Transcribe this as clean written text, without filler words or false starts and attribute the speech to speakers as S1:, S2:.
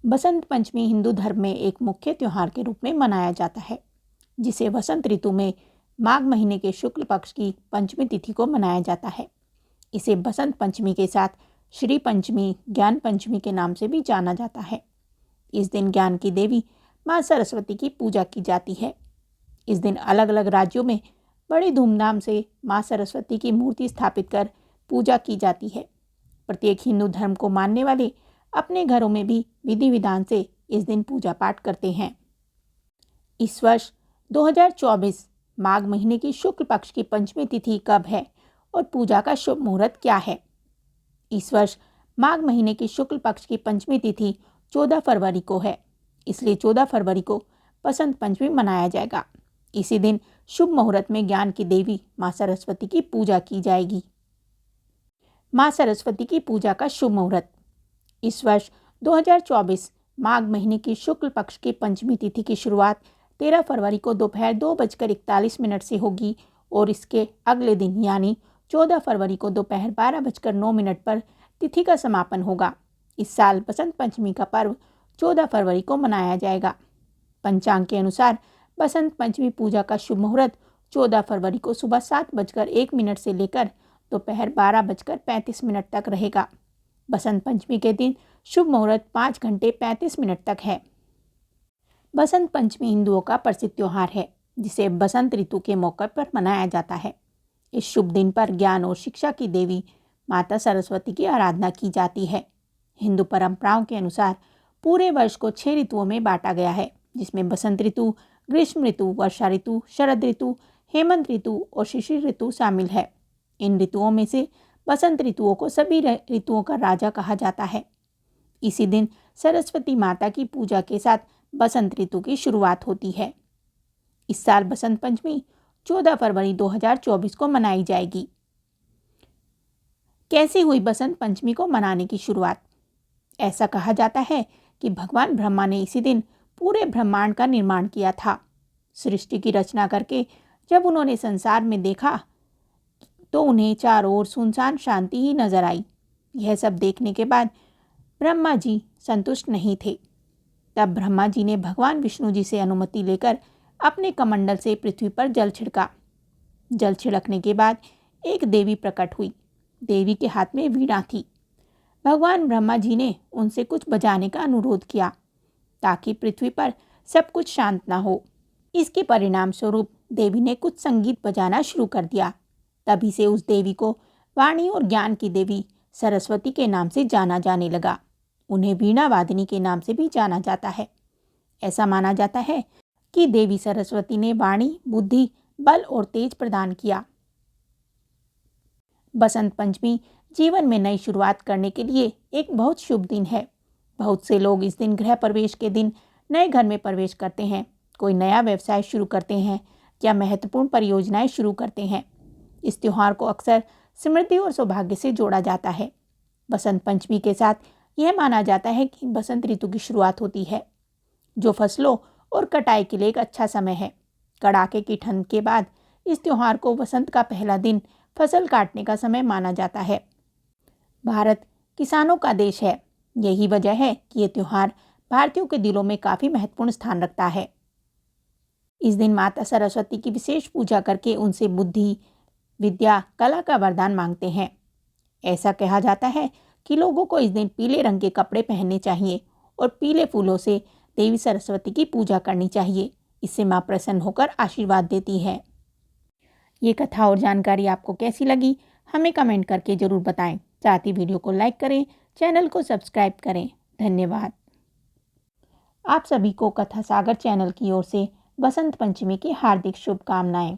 S1: बसंत पंचमी हिंदू धर्म में एक मुख्य त्योहार के रूप में मनाया जाता है, जिसे वसंत ऋतु में माघ महीने के शुक्ल पक्ष की पंचमी तिथि को मनाया जाता है। इसे बसंत पंचमी के साथ श्री पंचमी, ज्ञान पंचमी के नाम से भी जाना जाता है। इस दिन ज्ञान की देवी माँ सरस्वती की पूजा की जाती है। इस दिन अलग अलग राज्यों में बड़ी धूमधाम से माँ सरस्वती की मूर्ति स्थापित कर पूजा की जाती है। प्रत्येक हिंदू धर्म को मानने वाले अपने घरों में भी विधि विधान से इस दिन पूजा पाठ करते हैं। इस वर्ष 2024 माघ महीने की शुक्ल पक्ष की पंचमी तिथि कब है और पूजा का शुभ मुहूर्त क्या है? इस वर्ष माघ महीने की शुक्ल पक्ष की पंचमी तिथि 14 फरवरी को है, इसलिए 14 फरवरी को बसंत पंचमी मनाया जाएगा। इसी दिन शुभ मुहूर्त में ज्ञान की देवी माँ सरस्वती की पूजा की जाएगी। माँ सरस्वती की पूजा का शुभ मुहूर्त। इस वर्ष 2024 माघ महीने की शुक्ल पक्ष की पंचमी तिथि की शुरुआत 13 फरवरी को दोपहर 2:41 से होगी और इसके अगले दिन यानी 14 फरवरी को दोपहर 12:09 पर तिथि का समापन होगा। इस साल बसंत पंचमी का पर्व 14 फरवरी को मनाया जाएगा। पंचांग के अनुसार बसंत पंचमी पूजा का शुभ मुहूर्त 14 फरवरी को सुबह 7:01 से लेकर दोपहर 12:35 तक रहेगा। बसंत पंचमी के दिन शुभ मुहूर्त 5 घंटे 35 मिनट तक है। बसंत पंचमी हिंदुओं का प्रसिद्ध त्योहार है, जिसे बसंत ऋतु के मौके पर मनाया जाता है। इस शुभ दिन पर ज्ञान और शिक्षा की देवी माता सरस्वती की आराधना की जाती है। हिंदू परंपराओं के अनुसार पूरे वर्ष को 6 ऋतुओं में बांटा गया है, जिसमें बसंत ऋतु, ग्रीष्म ऋतु, वर्षा ऋतु, शरद ऋतु, हेमंत ऋतु और शिशिर ऋतु शामिल है। इन ऋतुओं में से बसंत ऋतुओं को सभी ऋतुओं का राजा कहा जाता है। इसी दिन सरस्वती माता की पूजा के साथ बसंत ऋतु की शुरुआत होती है। इस साल बसंत पंचमी 14 फरवरी 2024 को मनाई जाएगी। कैसे हुई बसंत पंचमी को मनाने की शुरुआत? ऐसा कहा जाता है कि भगवान ब्रह्मा ने इसी दिन पूरे ब्रह्मांड का निर्माण किया था। सृष्टि की रचना करके जब उन्होंने संसार में देखा तो उन्हें चारों ओर सुनसान शांति ही नजर आई। यह सब देखने के बाद ब्रह्मा जी संतुष्ट नहीं थे। तब ब्रह्मा जी ने भगवान विष्णु जी से अनुमति लेकर अपने कमंडल से पृथ्वी पर जल छिड़का। जल छिड़कने के बाद एक देवी प्रकट हुई। देवी के हाथ में वीणा थी। भगवान ब्रह्मा जी ने उनसे कुछ बजाने का अनुरोध किया ताकि पृथ्वी पर सब कुछ शांत ना हो। इसके परिणाम स्वरूप देवी ने कुछ संगीत बजाना शुरू कर दिया। तभी से उस देवी को वाणी और ज्ञान की देवी सरस्वती के नाम से जाना जाने लगा। उन्हें वीणा वादिनी के नाम से भी जाना जाता है। ऐसा माना जाता है कि देवी सरस्वती ने वाणी, बुद्धि, बल और तेज प्रदान किया। बसंत पंचमी जीवन में नई शुरुआत करने के लिए एक बहुत शुभ दिन है। बहुत से लोग इस दिन गृह प्रवेश के दिन नए घर में प्रवेश करते हैं, कोई नया व्यवसाय शुरू करते हैं या महत्वपूर्ण परियोजनाएं शुरू करते हैं। इस त्योहार को अक्सर समृद्धि और सौभाग्य से जोड़ा जाता है। बसंत पंचमी के साथ यह माना जाता है कि बसंत ऋतु की शुरुआत होती है, जो फसलों और कटाई के लिए एक अच्छा समय है। कड़ाके की ठंड के बाद इस त्योहार को बसंत का पहला दिन फसल काटने का समय माना जाता है। भारत किसानों का देश है। यही वजह है कि यह त्योहार भारतीयों के दिलों में काफ़ी महत्वपूर्ण स्थान रखता है। इस दिन माता सरस्वती की विशेष पूजा करके उनसे बुद्धि, विद्या, कला का वरदान मांगते हैं। ऐसा कहा जाता है कि लोगों को इस दिन पीले रंग के कपड़े पहनने चाहिए और पीले फूलों से देवी सरस्वती की पूजा करनी चाहिए। इससे माँ प्रसन्न होकर आशीर्वाद देती है। ये कथा और जानकारी आपको कैसी लगी, हमें कमेंट करके ज़रूर बताएं। साथ ही वीडियो को लाइक करें, चैनल को सब्सक्राइब करें। धन्यवाद। आप सभी को कथा सागर चैनल की ओर से बसंत पंचमी की हार्दिक शुभकामनाएं।